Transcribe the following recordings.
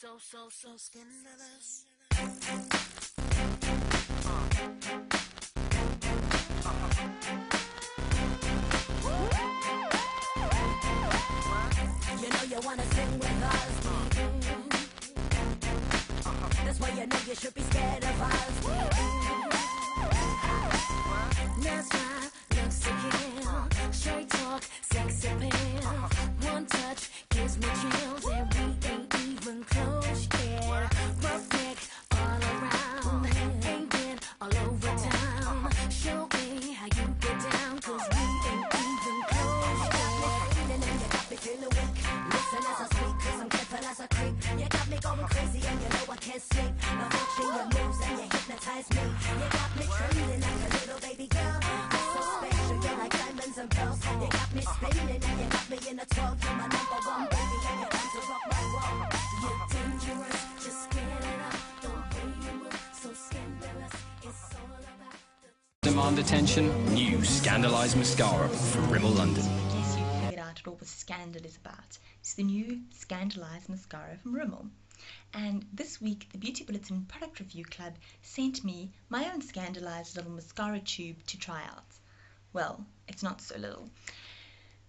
so scandalous. You know you wanna sing with us. That's why you know you should be scared of us. That's why looks to kill. Straight talk, sex appeal. One touch gives me chills, and we ain't even close yet. Rough neck all around, ain't been all over town. Show me how you get down, 'cause we ain't even close yet. Feeling and you got me feeling weak. Listen as I speak, 'cause I'm careful as I creep. You got me going crazy and you know I can't sleep. I'm watching your moves and you hypnotize me. You got me trembling like a little baby girl. You're so special, you're like diamonds and pearls. You got me spinning and you got me in a twirl. You're my number one baby and you're time to rock my world. You're dangerous, just get it up. Don't way you move, so scandalous. It's all about the Demand attention, new Scandalised Mascara from Rimmel London. I guess you figured out what all the scandal is about. It's the new Scandalised Mascara from Rimmel. And this week, the Beauty Bulletin Product Review Club sent me my own scandalised little mascara tube to try out. Well, it's not so little.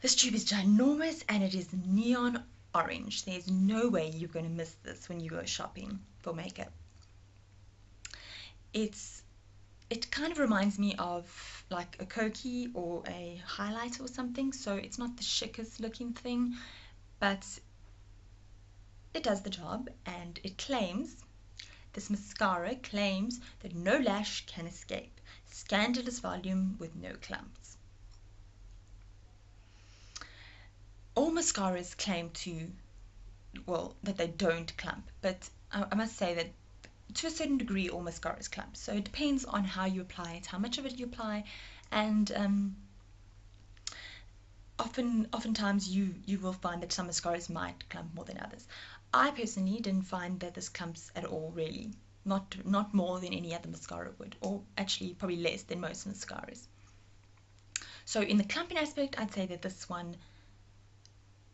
This tube is ginormous and it is neon orange. There's no way you're going to miss this when you go shopping for makeup. It kind of reminds me of like a Koki or a highlighter or something, so it's not the chicest looking thing, but it does the job, and this mascara claims that no lash can escape. Scandalous volume with no clumps. All mascaras claim that they don't clump, but I must say that to a certain degree all mascaras clump. So it depends on how you apply it, how much of it you apply, and oftentimes you will find that some mascaras might clump more than others. I personally didn't find that this clumps at all, really. Not more than any other mascara would, or actually probably less than most mascaras. So in the clumping aspect, I'd say that this one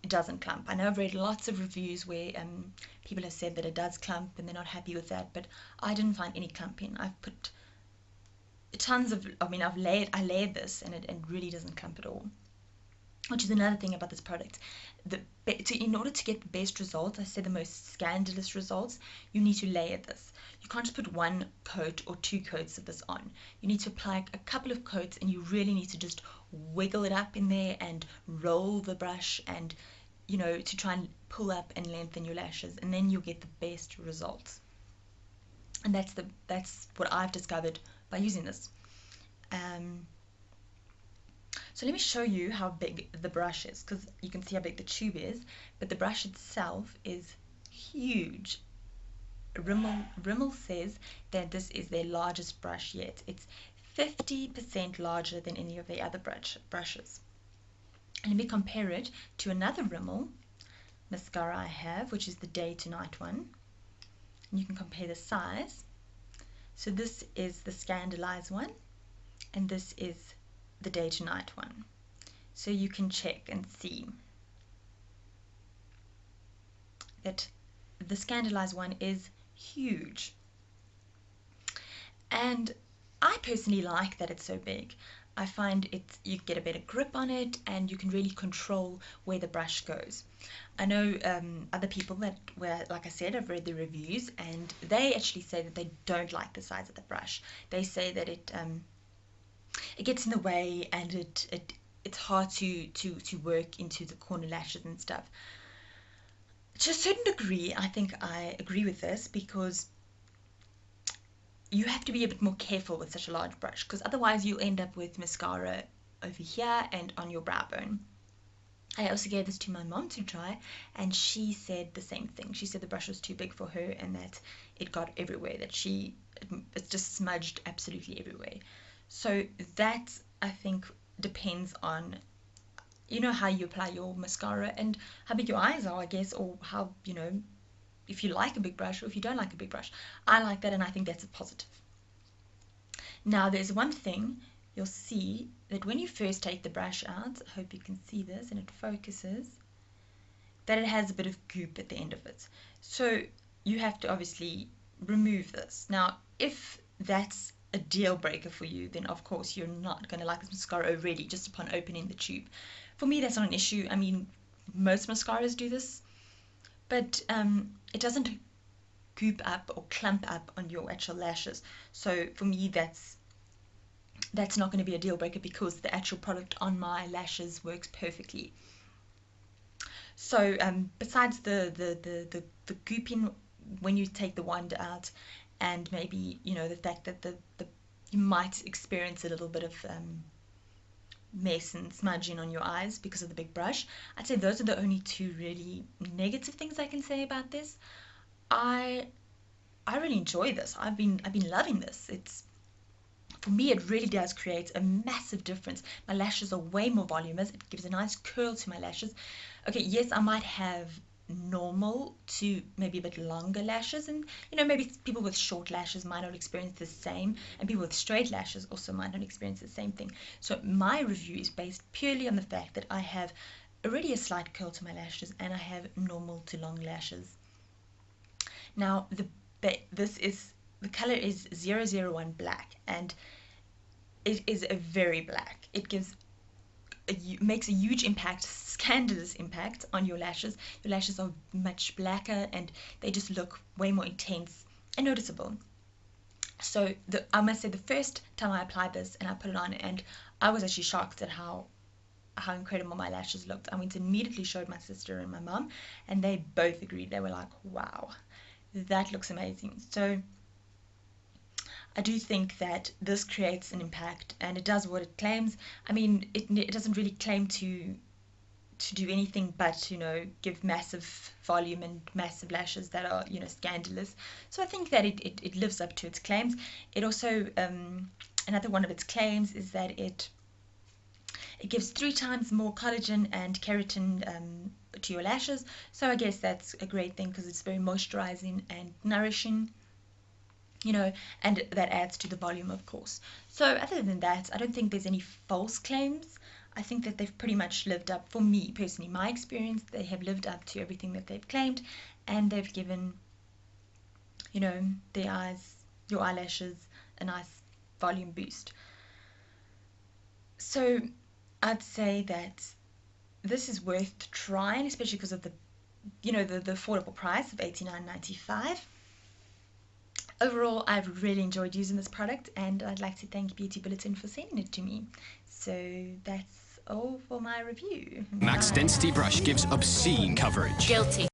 doesn't clump. I know I've read lots of reviews where people have said that it does clump and they're not happy with that, but I didn't find any clumping. I've put tons of, I layered this and it really doesn't clump at all. Which is another thing about this product. In order to get the best results, I say the most scandalous results, you need to layer this. You can't just put one coat or two coats of this on. You need to apply a couple of coats, and you really need to just wiggle it up in there and roll the brush and, to try and pull up and lengthen your lashes, and then you'll get the best results. And that's what I've discovered by using this. So let me show you how big the brush is, because you can see how big the tube is, but the brush itself is huge. Rimmel says that this is their largest brush yet. It's 50% larger than any of the other brushes. And let me compare it to another Rimmel mascara I have, which is the Day to Night one. And you can compare the size. So this is the Scandalised one, and this is the Day to Night one. So you can check and see that the Scandalised one is huge. And I personally like that it's so big. I find you get a better grip on it, and you can really control where the brush goes. I know other people like I said, I've read the reviews, and they actually say that they don't like the size of the brush. They say that it gets in the way, and it's hard to work into the corner lashes and stuff. To a certain degree, I think I agree with this, because you have to be a bit more careful with such a large brush, because otherwise you'll end up with mascara over here and on your brow bone. I also gave this to my mom to try, and she said the same thing. She said the brush was too big for her, and that it got everywhere, that it's just smudged absolutely everywhere. So that, I think, depends on, how you apply your mascara and how big your eyes are, I guess, or how, if you like a big brush or if you don't like a big brush. I like that, and I think that's a positive. Now, there's one thing you'll see, that when you first take the brush out, I hope you can see this and it focuses, that it has a bit of goop at the end of it. So you have to obviously remove this. Now, if that's a deal breaker for you, then of course you're not going to like this mascara already just upon opening the tube. For me, that's not an issue. I mean, most mascaras do this, but it doesn't goop up or clump up on your actual lashes. So for me, that's not going to be a deal breaker because the actual product on my lashes works perfectly. So besides the gooping when you take the wand out, and maybe the fact that the you might experience a little bit of mess and smudging on your eyes because of the big brush, I'd say those are the only two really negative things I can say about this. I really enjoy this. I've been loving this. For me, it really does create a massive difference. My lashes are way more voluminous. It gives a nice curl to my lashes. Okay, yes, I might have normal to maybe a bit longer lashes, and maybe people with short lashes might not experience the same, and people with straight lashes also might not experience the same thing. So my review is based purely on the fact that I have already a slight curl to my lashes and I have normal to long lashes. Now the color is 001 black, and it is a very black. It makes a huge impact, scandalous impact on your lashes. Your lashes are much blacker and they just look way more intense and noticeable. So I must say, the first time I applied this and I put it on, and I was actually shocked at how incredible my lashes looked. I went and immediately showed my sister and my mom, and they both agreed. They were like, wow, that looks amazing. So I do think that this creates an impact, and it does what it claims. I mean, it doesn't really claim to do anything but give massive volume and massive lashes that are scandalous. So I think that it lives up to its claims. It also another one of its claims is that it gives 3 times more collagen and keratin to your lashes. So I guess that's a great thing because it's very moisturizing and nourishing. And that adds to the volume, of course. So other than that, I don't think there's any false claims. I think that they've pretty much lived up, for me personally, my experience, they have lived up to everything that they've claimed, and they've given, your eyelashes a nice volume boost. So I'd say that this is worth trying, especially because of the affordable price of $89.95. Overall, I've really enjoyed using this product, and I'd like to thank Beauty Bulletin for sending it to me. So that's all for my review. Max Density Brush gives obscene coverage. Guilty.